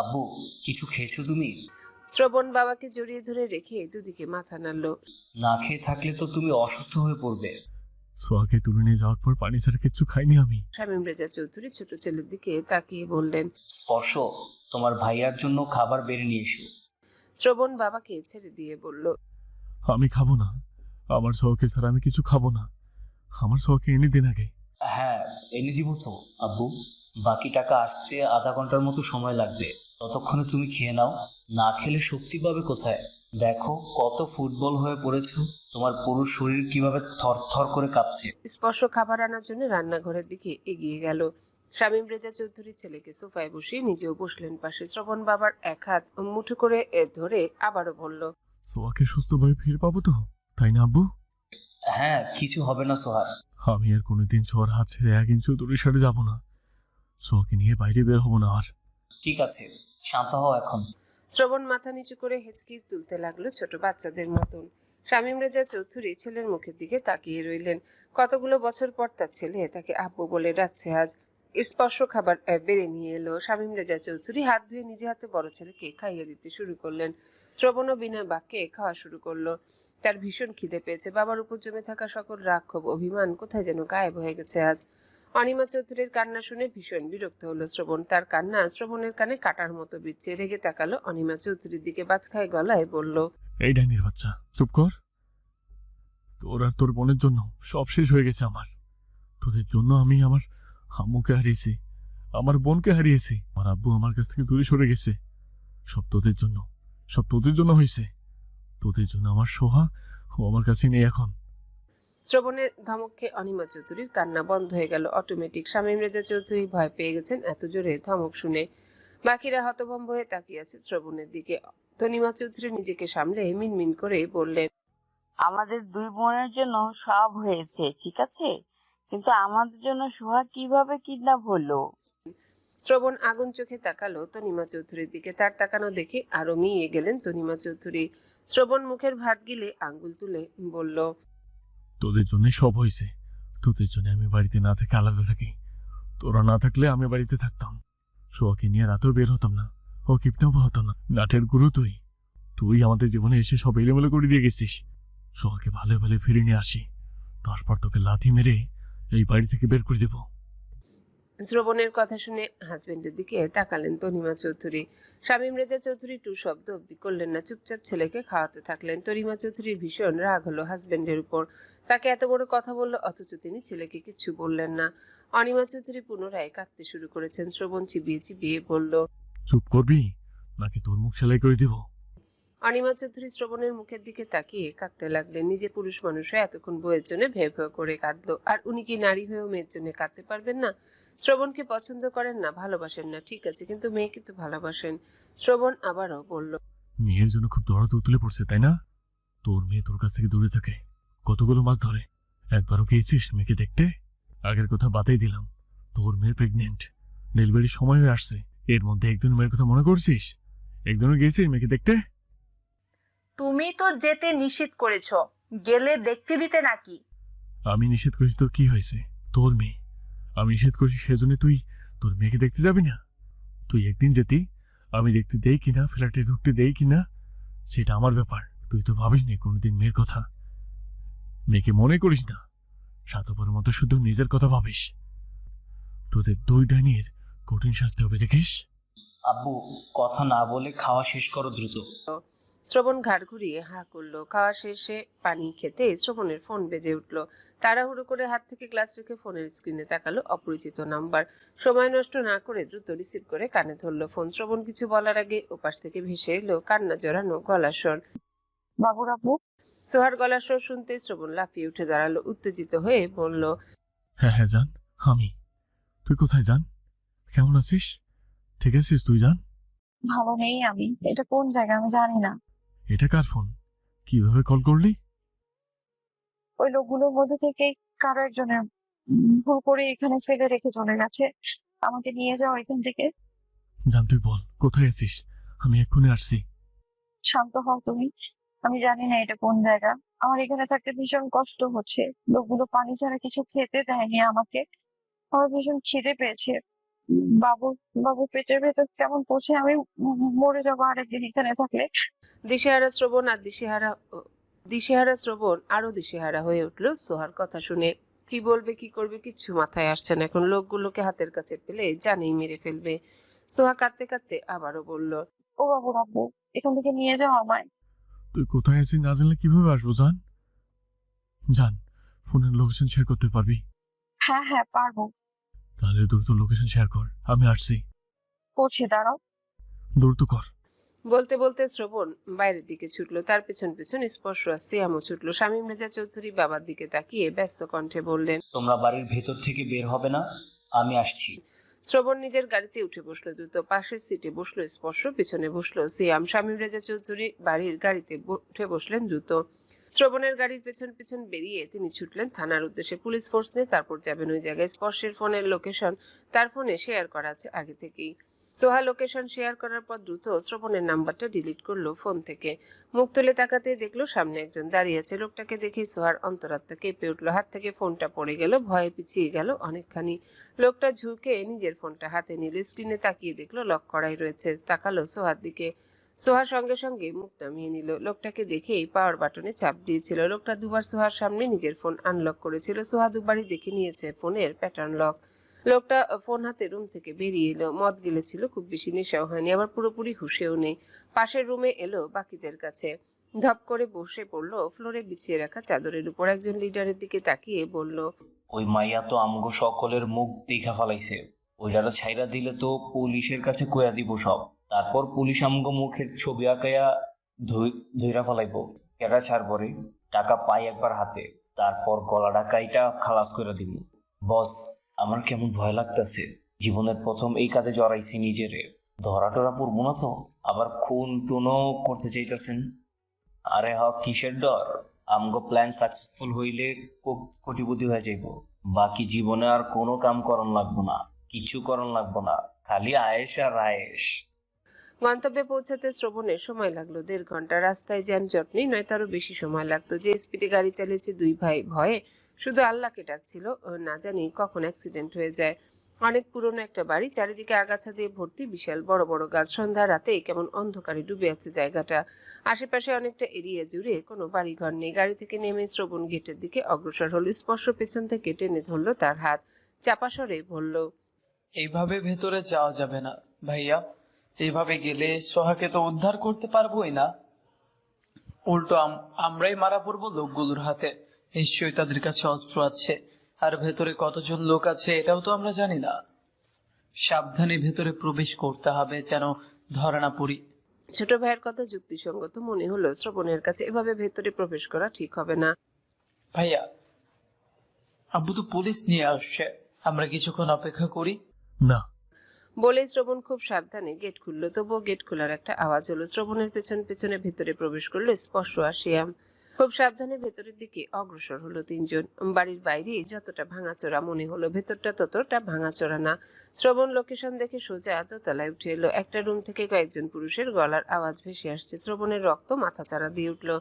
আব্বু, কিছু খেয়েছো তুমি? শ্রবণ বাবাকে জড়িয়ে ধরে রেখে দুদিকে মাথা নাড়ল। না খেয়ে থাকলে তো তুমি অসুস্থ হয়ে পড়বে। সোহাকে তুলে নিয়ে যাওয়ার পর পানি ছাড়া কিচ্ছু খাইনি আমি। শামীম রেজা চৌধুরী ছোট ছেলের দিকে তাকিয়ে বললেন। স্পর্শ, তোমার ভাইয়ার জন্য খাবার বেড়ে নিয়ে এসো। শ্রবণ বাবাকে ছেড়ে দিয়ে বলল। আমি খাবো না, আমার সোহাকে ছাড়া আমি কিছু খাবো না। আমার সোহাকে এনে দিন আগে। হ্যাঁ, এনে দিব তো আব্বু। বাকি টাকা আসতে আধা ঘন্টার মতো সময় লাগবে। ততক্ষণে তুমি খেয়ে নাও। না খেলে শক্তি পাবে কোথায়? দেখো কত ফুটবল হয়ে পড়েছো। তোমার পুরো শরীর কিভাবে থর থর করে কাঁপছে। স্পর্শ খাবার আনার জন্য রান্নাঘরের দিকে এগিয়ে গেল। শামীম রেজা চৌধুরী ছেলেকে সোফায় বসিয়ে নিজেও বসলেন পাশে। শ্রবণ বাবার এক হাত মুঠো করে ধরে আবারও বলল। সোহাকে সুস্থভাবে ফিরে পাবো তো, তাই না আব্বু? হ্যাঁ, কিছু হবে না সোহার। আমি আর কোনোদিন সোহার হাত ছেড়ে 1 ইঞ্চি দূরে সরে যাবো না। সোহাকে নিয়ে বাইরে বের হবো না আর। ঠিক আছে, শান্ত হও এখন। শ্রবণ মাথা নিচু করে হেঁচকি তুলতে লাগলো ছোট বাচ্চাদের মতন। শামীম রেজা চৌধুরী ছেলের মুখের দিকে তাকিয়ে রইলেন। কতগুলো বছর পর তার ছেলে তাকে আব্বু বলে ডাকছে আজ। স্পর্শ খাবার বেড়ে নিয়ে এলো। শামীম রেজা চৌধুরী হাত ধুয়ে নিজে হাতে বড় ছেলেকে খাইয়ে দিতে শুরু করলেন। শ্রবণও বিনা বাক্যে খাওয়া শুরু করলো। তার ভীষণ খিদে পেয়েছে। বাবার উপর জমে থাকা সকল রাগ ক্ষোভ অভিমান কোথায় যেন গায়েব হয়ে গেছে আজ। অনিমা চৌধুরীর কান্না শুনে ভীষণ বিরক্ত হলো শ্রবণ। তার কান্না শ্রবণের কানে কাটার মতো বিচ্ছে। রেগে তাকালো অনিমা চৌধুরীর দিকে, বাজখায় গলায় বলল। এই ডাইনির বাচ্চা, চুপ কর। তোর আর তোর বোনের জন্য সব শেষ হয়ে গেছে আমার। তোদের জন্য আমি আমার আম্মুকে হারিয়েছি, আমার বোনকে হারিয়েছি, আমার আব্বু আমার কাছ থেকে দূরে সরে গেছে। সব তোদের জন্য, সব তোদের জন্য হয়েছে। তোদের জন্য আমার সোহা ও আমার কাছে নেই এখন। শ্রবণের ধমক খেয়ে অনিমা চৌধুরীর কান্না বন্ধ হয়ে গেল অটোমেটিক। শামীম রেজা চৌধুরী ভয় পেয়ে গেছেন এত জোরে ধমক শুনে। বাকিরা হতভম্ব হয়ে তাকিয়ে আছে শ্রবণের দিকে। তনিমা চৌধুরী নিজেকে সামলে মিনমিন করে বললেন। আমাদের দুই বোনের জন্য সব হয়েছে, ঠিক আছে, কিন্তু আমাদের জন্য সোহাগ কিভাবে কিডন্যাপ হলো? শ্রবণ আগুন চোখে তাকালো তনিমা চৌধুরীর দিকে। তার তাকানো দেখে আরো মিয়ে গেলেন তনিমা চৌধুরী। শ্রবণ মুখের ভাত গিলে আঙ্গুল তুলে বলল। তোদের জন্য সব হয়েছে। তোদের জন্য আমি বাড়িতে না থেকে আলাদা থাকি। তোরা না থাকলে আমি বাড়িতে থাকতাম। সোহাকে নিয়ে রাতেও বের হতাম না, ও কিডন্যাপ হতো না। নাটের গুরু তুই। তুই আমাদের জীবনে এসে সব এলোমেলো করে দিয়ে গেছিস। সোহাকে ভালো ভালো ফিরিয়ে নিয়ে আসি, তারপর তোকে লাথি মেরে এই বাড়ি থেকে বের করে দেবো। শ্রবণের কথা শুনে হাজবেন্ডের দিকে তাকালেন তনিমা চৌধুরী। শামীম রেজা চৌধুরী টু শব্দ অব্দি করলেন না, চুপচাপ ছেলেকে খাওয়াতে থাকলেন। তনিমা চৌধুরীর ভীষণ রাগ হলো হাজবেন্ডের উপর। তাকে এত বড় কথা বললো অথচ তিনি ছেলেকে কিছু বললেন না। অনিমা চৌধুরী পুনরায় কাঁদতে শুরু করেছেন। শ্রবণ চিবিয়ে চিবিয়ে বলল। চুপ করবি নাকি তোর মুখ সেলাই করে দিব? অনিমা চৌধুরী শ্রবণের মুখের দিকে তাকিয়ে কাঁদতে লাগলেন। নিজে পুরুষ মানুষ হয়ে এতক্ষণ বউয়ের জন্য ভেউ ভেউ করে কাঁদলো, আর উনি কি নারী হয়েও মেয়ের জন্য কাঁদতে পারবেন না? শ্রবণকে পছন্দ করেন না, ভালোবাসেন না, ঠিক আছে, কিন্তু মেয়েকে তো ভালোবাসেন। শ্রবণ আবারও বলল। মেয়ের জন্য খুব দরদ উতলে পড়ছে, তাই না? তোর মেয়ে তোর কাছ থেকে দূরে থাকে, কতগুলো মাস ধরে। একবারও গিয়েছিস মেয়েকে দেখতে? আগের কথা বাতাই দিলাম, তোর মেয়ে প্রেগনেন্ট, ডেলিভারির সময় হয়ে আসছে। এর মধ্যে একদিন মেয়ের কথা মনে করছিস? একদিনও গিয়েছিস মেয়েকে দেখতে? তুমি তো যেতে নিষেধ করেছো, গেলে দেখতে দিতে নাকি? আমি নিষেধ করেছি তো কি হয়েছে? তোর মেয়ে, আমি নিষেধ করছি সেজন্য তুই তোর মেয়েকে দেখতে যাবি না? তুই একদিন যেতি, আমি দেখতে দেই কিনা, ফ্ল্যাটে ঢুকতে দেই কিনা সেটা আমার ব্যাপার। তুই তো ভাবিস নি কোনোদিন মেয়ের কথা। মেয়েকে মনে করিস না, স্বার্থপরের মতো শুধু নিজের কথা ভাবিস। তোদের দুই ডাইনির কঠিন শাস্তি হবে দেখিস। আব্বু, কথা না বলে খাওয়া শেষ করো দ্রুত। শ্রবণ ঘাড় ঘুরিয়ে হাঁ করলো। খাওয়া শেষে পানি খেতে শ্রবণের ফোন বেজে উঠল। তাড়াহুড়ো করে হাত থেকে গ্লাস রেখে ফোনের স্ক্রিনে তাকালো অপরিচিত নাম্বার। সময় নষ্ট না করে দ্রুত রিসিভ করে কানে ধরলো ফোন। শ্রবণ কিছু বলার আগে ওপাশ থেকে ভেসে এলো কান্না জড়ানো গলার স্বর। বাবুর আব্বু। সোহার গলার স্বর শুনতে শ্রবণ লাফিয়ে উঠে দাঁড়ালো, উত্তেজিত হয়ে বলল। হ্যাঁ হ্যাঁ জান, আমি। তুই কোথায় জান? কেমন আছিস? ঠিক আছিস তুই জান? ভালো নেই আমি। এটা কোন জায়গা আমি জানি না। এটা কার ফোন? কিভাবে কল করলি? ওই লোকগুলোর মধ্যে থেকে কারো একজনের ভুল করে এখানে ফেলে রেখে চলে গেছে। আমাকে নিয়ে যাও এখান থেকে। জান তুই বল কোথায় আছিস, আমি এক্ষুনি আসছি। শান্ত হও তুমি। আমি জানি না এটা কোন জায়গা। আমার এখানে থাকতে ভীষণ কষ্ট হচ্ছে। লোকগুলো পানি ছাড়া কিছু খেতে দেয়নি আমাকে। আমার ভীষণ খিদে পেয়েছে। বাবু বাবু পেটের ভেতর কেমন পড়ছে, আমি মরে যাবো আরেকদিন এখানে থাকলে। দিশেহারা শ্রবণ আরো দিশেহারা হয়ে উঠলো সোহার কথা শুনে। কি বলবে কি করবে কিচ্ছু মাথায় আসছে না। এখন লোকগুলোকে হাতের কাছে পেলে জানেই মেরে ফেলবে। সোহা কাঁদতে কাঁদতে আবারও বলল, ও বাবু আব্বু, এখান থেকে নিয়ে যাও আমায়। তুই কোথায় আছিস না জানলে কিভাবে আসবো? জান জান, ফোনের লোকেশন শেয়ার করতে পারবি? হ্যাঁ হ্যাঁ পারবো। তাহলে দ্রুত লোকেশন শেয়ার কর, আমি আসছি। করছি, দাঁড়াও। দ্রুত কর। বলতে বলতে শ্রবণ বাইরের দিকে ছুটলো। তার পেছন পেছন স্পর্শ আর সিয়ামও ছুটলো। শামীম রেজা চৌধুরী বাবার দিকে তাকিয়ে ব্যস্ত কণ্ঠে বললেন, তোমরা বাড়ির ভেতর থেকে বের হবে না, আমি আসছি। শ্রবণ নিজের গাড়িতে উঠে বসলো দ্রুত। পাশের সিটে বসলো স্পর্শ, পিছনে বসলো সিয়াম। শামীম রেজা চৌধুরী বাড়ির গাড়িতে উঠে বসলেন দ্রুত। শ্রবণের গাড়ির পেছন পেছন বেরিয়ে তিনি ছুটলেন থানার উদ্দেশ্যে। পুলিশ ফোর্স নিয়ে তারপর যাবেন ওই জায়গায়। স্পর্শের ফোনের লোকেশন তার ফোনে শেয়ার করা আছে আগে থেকেই। সোহা লোকেশন শেয়ার করার পর দ্রুত শ্রবণের নাম্বারটা ডিলিট করলো ফোন থেকে। মুখ তুলে তাকাতে দেখলো সামনে একজন দাঁড়িয়ে আছে। লোকটাকে দেখে সোহার অন্তরাত্মা কেঁপে উঠলো। হাত থেকে ফোনটা পড়ে গেল, ভয়ে পিছিয়ে গেল অনেকখানি। লোকটা ঝুঁকে নিজের ফোনটা হাতে নিল, স্ক্রিনে তাকিয়ে দেখলো লক করাই রয়েছে। তাকালো সোহার দিকে। সোহা সঙ্গে সঙ্গে মুখ নামিয়ে নিল। লোকটাকে দেখেই পাওয়ার বাটনে চাপ দিয়েছিল। লোকটা দুবার সোহার সামনে নিজের ফোন আনলক করেছিল। সোহা দুবারই দেখে নিয়েছে ফোনের প্যাটার্ন লক। লোকটা ফোন হাতে রুম থেকে বেরিয়ে এলো। মদ গিলেছিল, খুব বেশি নেশাও হয়নি, আবার পুরোপুরি হুঁশেও নেই। পাশের রুমে এলো বাকিদের কাছে। ধপ করে বসে পড়লো ফ্লোরে বিছিয়ে রাখা চাদরের উপর। একজন লিডারের দিকে তাকিয়ে বলল, ওই মাইয়া তো আমগো সকলের মুখ দেখা ফেলাইছে। ওইটারও ছাইরা দিলে তো পুলিশের কাছে কয়া দিব সব। তারপর পুলিশ আমগো মুখের ছবি আঁকাইয়া ধইরা ফেলাইব। এটা ছাড় পরে টাকা পাই একবার হাতে, তারপর গলাটা কাইটা খালাস করে দিব। বস, আমার কেমন ভয় লাগতেছে। জীবনের প্রথম এই কাজে জড়াইছি নিজেরে। ধরা টরা পড়বো না তো? আবার খুন টুনও করতে চাইতেছেন? আরে কিসের ডর? আমগো প্ল্যান সাকসেসফুল হইলে কোটিপতি হয়ে যাইব। বাকি জীবনে আর কোনো কাম করন লাগবো না, কিছু করন লাগবো না, খালি আয়েশ আর আয়েশ। গন্তব্যে পৌঁছাতে শ্রবণের সময় লাগলো 1.5 ঘন্টা। রাস্তায় যানজট নেই, নয়তো আরো বেশি সময় লাগতো। যে স্পিডে গাড়ি চালিয়েছে দুই ভাই ভয়ে শুধু আল্লাহকে ডাকছিল, না জানি কখন অ্যাক্সিডেন্ট হয়ে যায়। অনেক পুরনো একটা বাড়ি, চারিদিকে আগাছা দিয়ে ভর্তি, বিশাল বড় বড় গাছ। সন্ধ্যা রাতে কেমন অন্ধকারে ডুবে আছে জায়গাটা। আশেপাশে অনেকটা এরিয়া জুড়ে কোনো বাড়িঘর নেই। গাড়ি থেকে নেমে শ্রবণ গেটের দিকে অগ্রসর হলো। স্পর্শ পেছন থেকে টেনে ধরলো তার হাত, চাপা স্বরে বলল, এইভাবে ভেতরে যাওয়া যাবে না ভাইয়া। এইভাবে গেলে সোহাকে তো উদ্ধার করতে পারবোই না, উল্টো আমরাই মারা পড়বো লোকগুলোর হাতে। নিশ্চয়ই তাদের কাছে অস্ত্র আছে, আর ভেতরে কতজন লোক আছে এটাও তো আমরা জানি না। সাবধানে ভেতরে প্রবেশ করতে হবে, যেন ধরা না পড়ি। ছোট ভাইয়ের কথা যুক্তিসঙ্গত মনে হলো শ্রবণের কাছে। এভাবে ভেতরে প্রবেশ করা ঠিক হবে না। ভাইয়া, আব্বু তো পুলিশ নিয়ে আসছে, আমরা কিছুক্ষণ অপেক্ষা করি। না। বলেই শ্রবণ খুব সাবধানে গেট খুললো। তবুও গেট খোলার একটা আওয়াজ হলো। শ্রবণের পেছন পেছনে ভেতরে প্রবেশ করলো স্পর্শ আর শিয়াম। খুব সাবধানে ভেতরের দিকে অগ্রসর হলো তিনজন। বাড়ির বাইরে যতটা ভাঙাচোরা মনে হলো, ভেতরটা ততটা ভাঙাচোরা না। শ্রবণ লোকেশন দেখে সোজা দোতলায় উঠে এলো। একটা রুম থেকে কয়েকজন পুরুষের গলার আওয়াজ ভেসে আসছে। শ্রবণের রক্ত মাথাচাড়া দিয়ে উঠলো।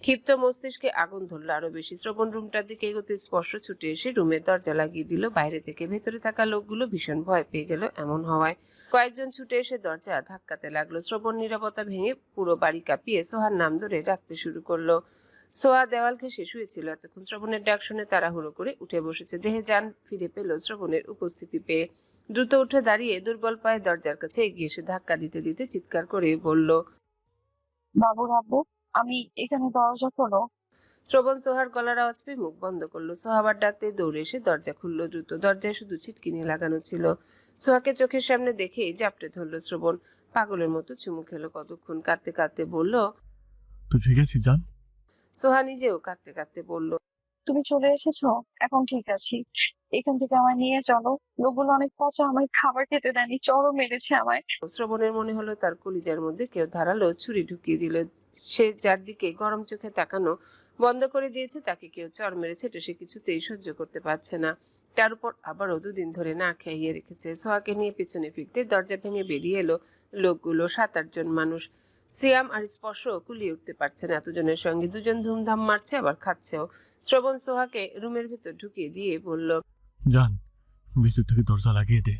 ক্ষিপ্ত মস্তিষ্কে আগুন ধরলো আরো বেশি। শ্রবণ রুমটার দিকে এগোতে স্পর্শ ছুটে এসে রুমের দরজা লাগিয়ে দিল বাইরে থেকে। ভেতরে থাকা লোকগুলো ভীষণ ভয় পেয়ে গেল এমন হওয়ায়। কয়েকজন ছুটে এসে দরজা ধাক্কাতে লাগলো। শ্রবণ নীরবতা ভেঙে পুরো বাড়ি কাঁপিয়ে সোহার নাম ধরে ডাকতে শুরু করলো। সোহা দেওয়াল ঘেঁষে শুয়েছিল এতক্ষণ। শ্রবণের ডাক শুনে তাড়াহুড়ো করে উঠে বসেছে। দেহে যান ফিরে পেল শ্রবণের উপস্থিতি পেয়ে। দ্রুত উঠে দাঁড়িয়ে দুর্বল পায়ে দরজার কাছে এগিয়ে এসে ধাক্কা দিতে দিতে চিৎকার করে বলল, বাবু আব্বু, আমি এখানে, দরজা খোলো। শ্রবণ সোহার গলার আওয়াজ পেয়ে মুখ বন্ধ করলো। সোহা আবার ডাকতে দৌড়ে এসে দরজা খুললো দ্রুত। দরজায় শুধু ছিটকিনি লাগানো ছিল। সোহাকে চোখের সামনে দেখেই জাপটে ধরলো শ্রবণ। পাগলের মতো চুমু খেলো কতক্ষণ। কাঁদতে কাঁদতে বলল, তুই ঠিক আছিস জান? সোহা নিজেও কাঁদতে কাঁদতে বলল, তুমি চলে এসেছো, এখন ঠিক আছি। এখান থেকে আমায় নিয়ে চলো। লোকগুলো অনেক পচা, আমায় খাবার খেতে দেয়নি, চড়ও মেরেছে আমায়। শ্রবণের মনে হলো তার কলিজার মধ্যে কেউ ধারালো ছুরি ঢুকিয়ে দিল। সে যার দিকে গরম চোখে তাকানো বন্ধ করে দিয়েছে, তাকে কেউ চড় মেরেছে, তো সে কিছুতেই সহ্য করতে পারছে না। তার উপর আবারও 2 দিন ধরে না খাইয়ে রেখেছে। সোহাকে নিয়ে পিছনে ফিরতে দরজা ভেঙে বেরিয়ে এলো লোকগুলো। 7-8 জন মানুষ। সিয়াম আর স্পর্শ কুলিয়ে উঠতে পারছে না এতজনের সঙ্গে। দুজন ধুমধাম মারছে, আবার খাচ্ছেও। শ্রবণ সোহাকে রুমের ভিতর ঢুকিয়ে দিয়ে বলল, জান, ভিতর থেকে দরজা লাগিয়ে দে।